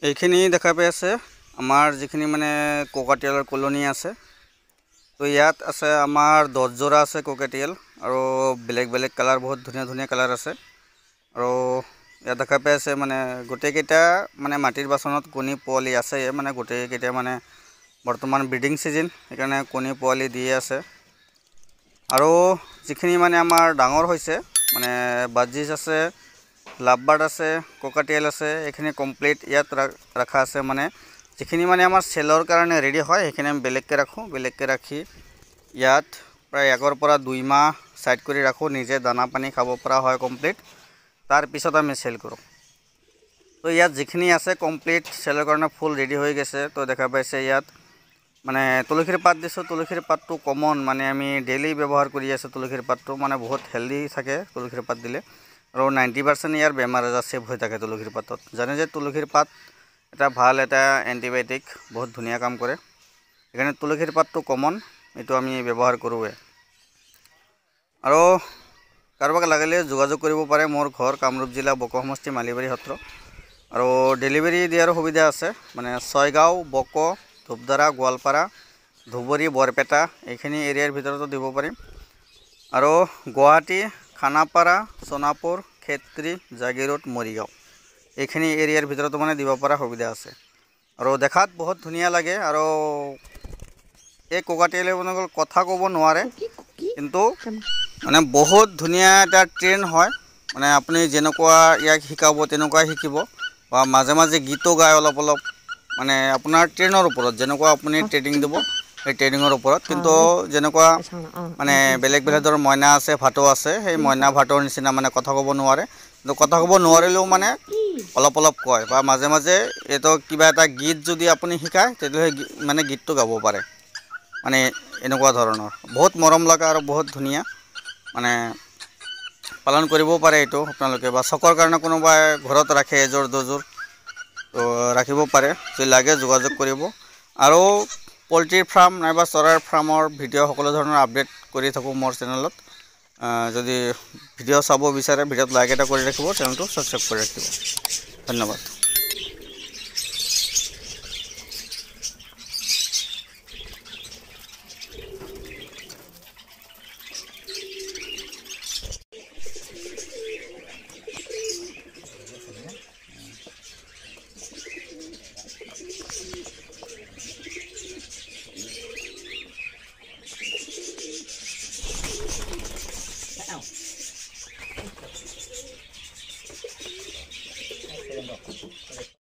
এইখিনি দেখা পাই আছে আমাৰ যিখিনি মানে কোকাটিয়েলৰ কলনি আছে। তো ইয়াত আছে আমাৰ 10 জোড়া আছে কোকাটিয়েল আৰু বেলেগ বেলেগ কালাৰ বহুত ধুনীয়া ধুনীয়া কালাৰ আছে। আৰু ইয়াত দেখা পাই আছে মানে গোটেইকেইটা মানে মাটিৰ বাচনত কণী পোৱালি আছে। মানে গোটেইকেইটা মানে বৰ্তমান ব্ৰিডিং সিজন, সেইকাৰণে কণী পোৱালি দিয়ে আছে। আৰু যিখিনি মানে আমাৰ ডাঙৰ হৈছে মানে বাজিজ আছে, লাভবাৰ্ড আছে, কোকাটিয়েল আছে, এইখিনি কমপ্লিট ইয়াত ৰাখা আছে। মানে যিখিনি মানে আমাৰ চেলৰ কাৰণে ৰেডি হয় সেইখিনি আমি বেলেগকৈ ৰাখোঁ। বেলেগকৈ ৰাখি ইয়াত প্ৰায় 1 পৰা 2 মাহ সাইড কৰি ৰাখোঁ, নিজে দানা পানী খাব পৰা হয় কমপ্লিট। তাৰ পিছত আমি সেল কৰোঁ। তো ইয়াত যিখিনি আছে কমপ্লিট সেলৰ কাৰণে ফুল ৰেডি হৈ গৈছে। তো দেখা পাইছে ইয়াত মানে তুলসীৰ পাত দিছোঁ। তুলসীৰ পাতটো কমন, মানে আমি ডেইলি ব্যৱহাৰ কৰি আছোঁ। তুলসীৰ পাতটো মানে বহুত হেল্দি থাকে তুলসীৰ পাত দিলে, আৰু 90% ইয়াৰ বেমাৰ আজাৰ সেভ হৈ থাকে তুলসীৰ পাতত। জানে যে তুলসীৰ পাত এটা ভাল এটা এণ্টিবায়'টিক, বহুত ধুনীয়া কাম কৰে। সেইকাৰণে তুলসীৰ পাতটো কমন, এইটো আমি ব্যৱহাৰ কৰোঁৱে। আৰু কাৰোবাক লাগিলে যোগাযোগ কৰিব পাৰে। মোৰ ঘৰ কামৰূপ জিলা বক সমষ্টি মালিবাৰী সত্ৰ, আৰু ডেলিভাৰী দিয়াৰ সুবিধা আছে। মানে ছয়গাঁও, বক, ধূপধাৰা, গোৱালপাৰা, ধুবুৰী, বৰপেটা এইখিনি এৰিয়াৰ ভিতৰতো দিব পাৰিম। আৰু গুৱাহাটী, খানাপাৰা, সোণাপুৰ, খেত্ৰী, জাগিৰোড, মৰিগাঁও এইখিনি এৰিয়াৰ ভিতৰতো মানে দিব পৰা সুবিধা আছে। আৰু দেখাত বহুত ধুনীয়া লাগে। আৰু এই কোকাটিয়েলে মানে কথা ক'ব নোৱাৰে, কিন্তু মানে বহুত ধুনীয়া এটা ট্ৰেইন হয়। মানে আপুনি যেনেকুৱা ইয়াক শিকাব তেনেকুৱাই শিকিব, বা মাজে মাজে গীতো গায় অলপ অলপ। মানে আপোনাৰ ট্ৰেইনৰ ওপৰত যেনেকুৱা আপুনি ট্ৰেইনিং দিব সেই ট্ৰেইনিঙৰ ওপৰত। কিন্তু যেনেকুৱা মানে বেলেগ বেলেগ ধৰণৰ মইনা আছে, ভাটৌ আছে, সেই মইনা ভাটৌৰ নিচিনা মানে কথা ক'ব নোৱাৰে। কিন্তু কথা ক'ব নোৱাৰিলেও মানে অলপ অলপ কয়, বা মাজে মাজে এইটো কিবা এটা গীত যদি আপুনি শিকায় তেতিয়াহ'লে মানে গীতটো গাব পাৰে। মানে এনেকুৱা ধৰণৰ বহুত মৰম লগা আৰু বহুত ধুনীয়া, মানে পালন কৰিবও পাৰে এইটো আপোনালোকে। বা চকৰ কাৰণে কোনোবাই ঘৰত ৰাখে এযোৰ দুযোৰ, তো ৰাখিব পাৰে। যদি লাগে যোগাযোগ কৰিব। আৰু পলট্ৰিৰ ফাৰ্ম নাইবা চৰাইৰ ফাৰ্মৰ ভিডিঅ' সকলো ধৰণৰ আপডেট কৰি থাকোঁ মোৰ চেনেলত। যদি ভিডিঅ' চাব বিচাৰে ভিডিঅ'ত লাইক এটা কৰি ৰাখিব, চেনেলটো ছাবস্ক্ৰাইব কৰি ৰাখিব। ধন্যবাদ।